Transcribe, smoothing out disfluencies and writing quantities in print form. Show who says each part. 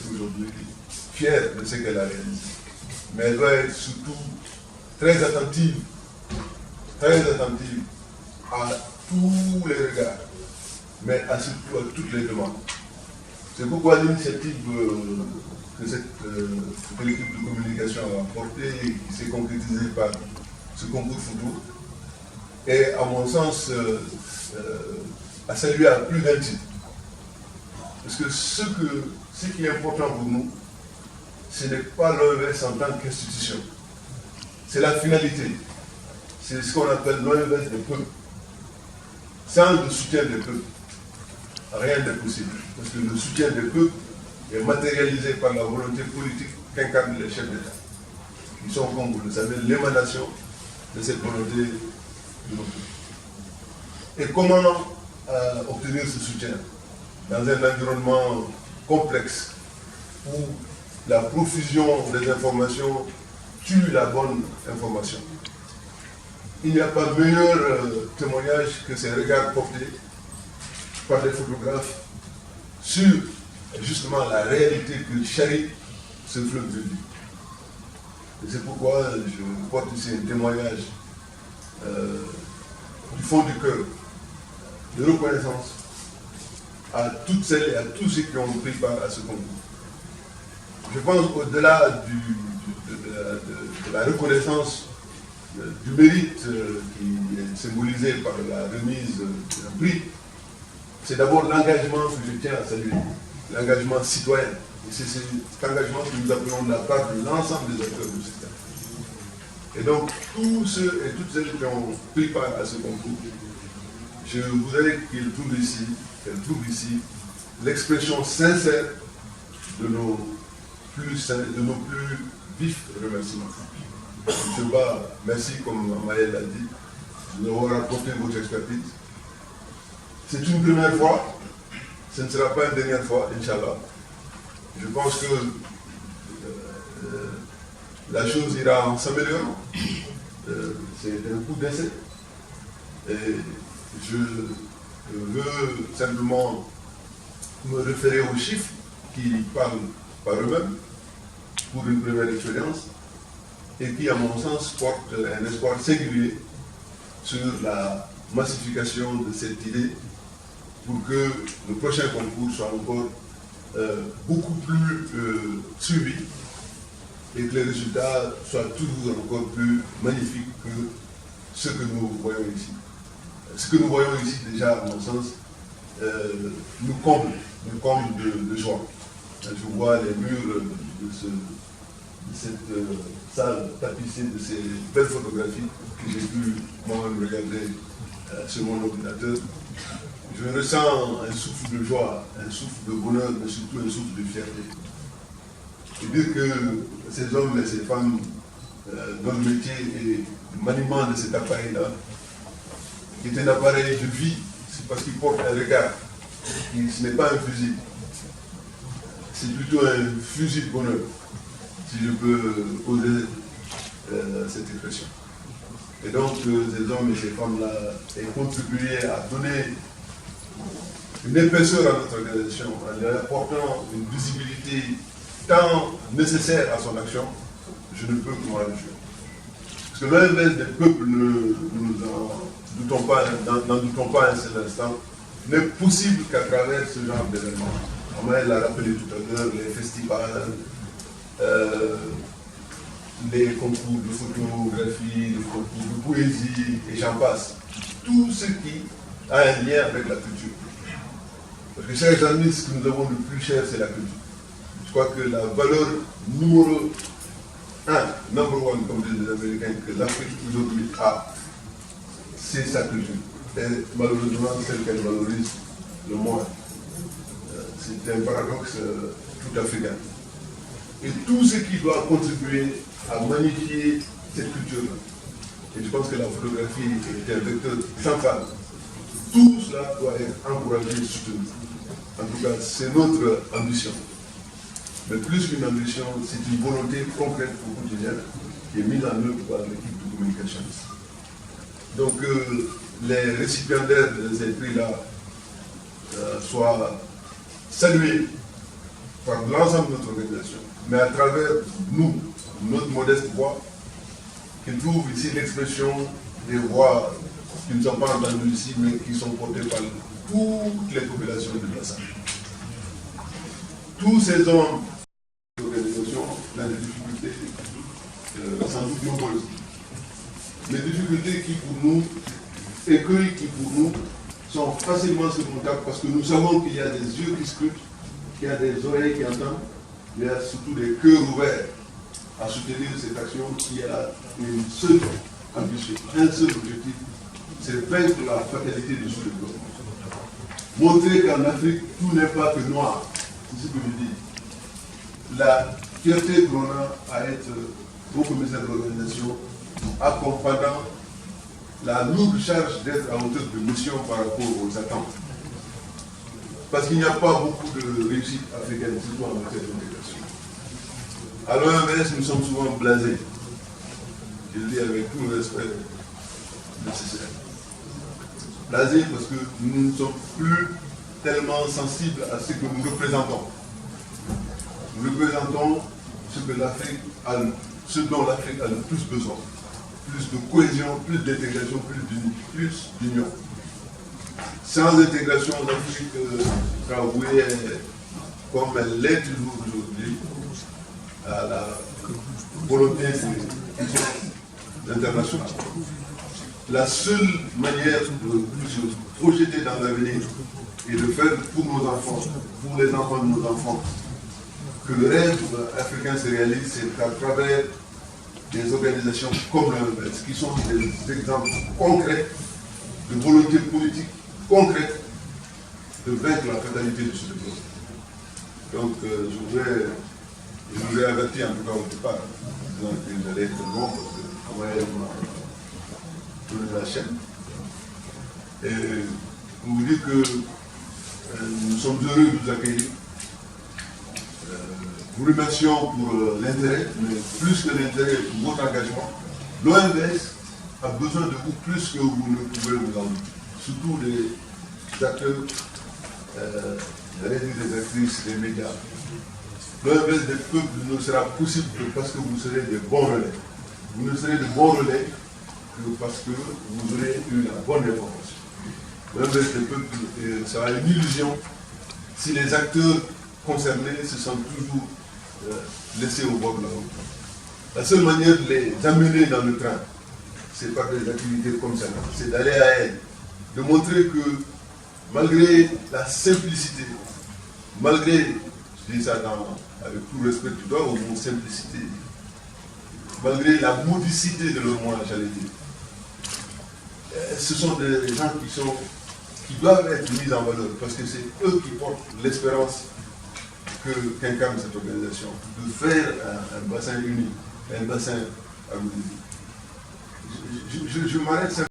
Speaker 1: être aujourd'hui fière de ce qu'elle a réalisé. Mais elle doit être surtout très attentive à tous les regards, mais surtout à toutes les demandes. C'est pourquoi l'initiative que cette équipe de communication a portée, qui s'est concrétisée par ce concours photo, est, à mon sens, à saluer à plus d'un titre. Parce que ce qui est important pour nous, ce n'est pas l'OMS en tant qu'institution. C'est la finalité. C'est ce qu'on appelle l'OMS des peuples. Sans le soutien des peuples, rien n'est possible. Parce que le soutien des peuples est matérialisé par la volonté politique qu'incarnent les chefs d'État. Ils sont, comme vous le savez, l'émanation de cette volonté de nos peuples. Et comment obtenir ce soutien dans un environnement complexe où la profusion des informations tue la bonne information? Il n'y a pas meilleur témoignage que ces regards portés par des photographes sur justement la réalité que charrie ce fleuve de vie. Et c'est pourquoi je porte ici un témoignage du fond du cœur, de reconnaissance à toutes celles et à tous ceux qui ont pris part à ce concours. Je pense qu'au-delà de la reconnaissance du mérite qui est symbolisé par la remise d'un prix, c'est d'abord l'engagement que je tiens à saluer, l'engagement citoyen. Et c'est cet engagement que nous appelons de la part de l'ensemble des acteurs du système. Et donc, tous ceux et toutes celles qui ont pris part à ce concours, je voudrais qu'ils trouvent ici l'expression sincère de nos plus vifs remerciements. M. Ba, merci, comme Maël l'a dit, de nous avoir apporté votre expertise. C'est une première fois, ce ne sera pas une dernière fois, Inch'Allah. Je pense que la chose ira en s'améliorant. C'est un coup d'essai. Et je veux simplement me référer aux chiffres qui parlent par eux-mêmes pour une première expérience et qui, à mon sens, portent un espoir singulier sur la massification de cette idée pour que le prochain concours soit encore beaucoup plus suivi et que les résultats soient toujours encore plus magnifiques que ce que nous voyons ici. Ce que nous voyons ici, déjà, à mon sens, nous comble de joie. Je vois les murs de cette salle tapissée de ces belles photographies que j'ai pu moi-même regarder sur mon ordinateur. Je ressens un souffle de joie, un souffle de bonheur, mais surtout un souffle de fierté. Et dire que ces hommes et ces femmes, dont le métier est le maniement de cet appareil-là, qui est un appareil de vie, c'est parce qu'il porte un regard. Ce n'est pas un fusil. C'est plutôt un fusil de bonheur, si je peux poser cette expression. Et donc, ces hommes et ces femmes-là aient contribué à donner une épaisseur à notre organisation, en lui apportant une visibilité tant nécessaire à son action, je ne peux que m'en réjouir. Parce que l'OMS des peuples, n'en doutons pas un seul instant, n'est possible qu'à travers ce genre d'événements. Amael l'a rappelé tout à l'heure, les festivals, les concours de photographie, les concours de poésie, et j'en passe. Tout ce qui a un lien avec la culture. Parce que, chers amis, ce que nous avons le plus cher, c'est la culture. Je crois que la valeur numéro 1, number one, comme disent les Américains, que l'Afrique aujourd'hui a, c'est sa culture. Et malheureusement, celle qu'elle valorise le moins. C'est un paradoxe tout africain. Et tout ce qui doit contribuer à magnifier cette culture-là. Et je pense que la photographie est un vecteur central. Tout cela doit être encouragé et soutenu. En tout cas, c'est notre ambition. Mais plus qu'une ambition, c'est une volonté concrète au quotidien qui est mise en œuvre par l'équipe de communication. Donc, les récipiendaires de ces prix-là soient salués par l'ensemble de notre organisation, mais à travers nous, notre modeste voix, qui trouve ici l'expression des voix qui ne sont pas entendues ici, mais qui sont portées par toutes les populations de Bassin. Tous ces hommes d'organisation ont des difficultés, sans doute nombreuses. Les difficultés qui pour nous, écueils qui pour nous, sont facilement surmontables parce que nous savons qu'il y a des yeux qui scrutent, qu'il y a des oreilles qui entendent, il y a surtout des cœurs ouverts à soutenir cette action qui a une seule ambition, un seul objectif, c'est vaincre la fatalité du sous-développement. Montrer qu'en Afrique, tout n'est pas que noir, c'est ce que je dis. La fierté qu'on a à être au commissaire de l'organisation, accompagnant la lourde charge d'être à hauteur de mission par rapport aux attentes. Parce qu'il n'y a pas beaucoup de réussite africaine, surtout en matière d'intégration. À l'OMS, nous sommes souvent blasés. Je le dis avec tout le respect nécessaire. Blasés parce que nous ne sommes plus tellement sensibles à ce que nous représentons. Nous représentons ce que l'Afrique a, ce dont l'Afrique a le plus besoin. Plus de cohésion, plus d'intégration, plus d'union. Sans intégration, l'Afrique sera vouée, comme elle l'est toujours aujourd'hui, à la volonté de l'internation. La seule manière de se projeter dans l'avenir et de faire pour nos enfants, pour les enfants de nos enfants, que le rêve africain se réalise, c'est à travers des organisations comme l'OMS, qui sont des exemples concrets de volonté politique concrète de vaincre la fatalité de ce développement. Donc, je vous ai averti en tout cas au départ, en disant que j'allais être long parce que moi, je tourner la chaîne. Et pour vous dire que nous sommes heureux de vous accueillir. Vous remercions pour l'intérêt, mais plus que l'intérêt, pour votre engagement. L'OMS a besoin de vous plus que vous ne pouvez vous en douter. Surtout les acteurs, des actrices, des médias. L'OMS des peuples ne sera possible que parce que vous serez des bons relais. Vous ne serez de bons relais que parce que vous aurez eu la bonne information. L'OMS des peuples sera une illusion si les acteurs concernés se sentent toujours laissés au bord de la route. La seule manière de les amener dans le train, c'est par des activités comme ça, c'est d'aller à elle, de montrer que malgré la simplicité, malgré, je dis ça avec tout respect, tu dois au mot simplicité, malgré la modicité de leur moyens, j'allais dire, ce sont des gens qui doivent être mis en valeur parce que c'est eux qui portent l'espérance qu'incarne cette organisation, de faire un bassin uni, un bassin à l'unité. Je m'arrête simplement.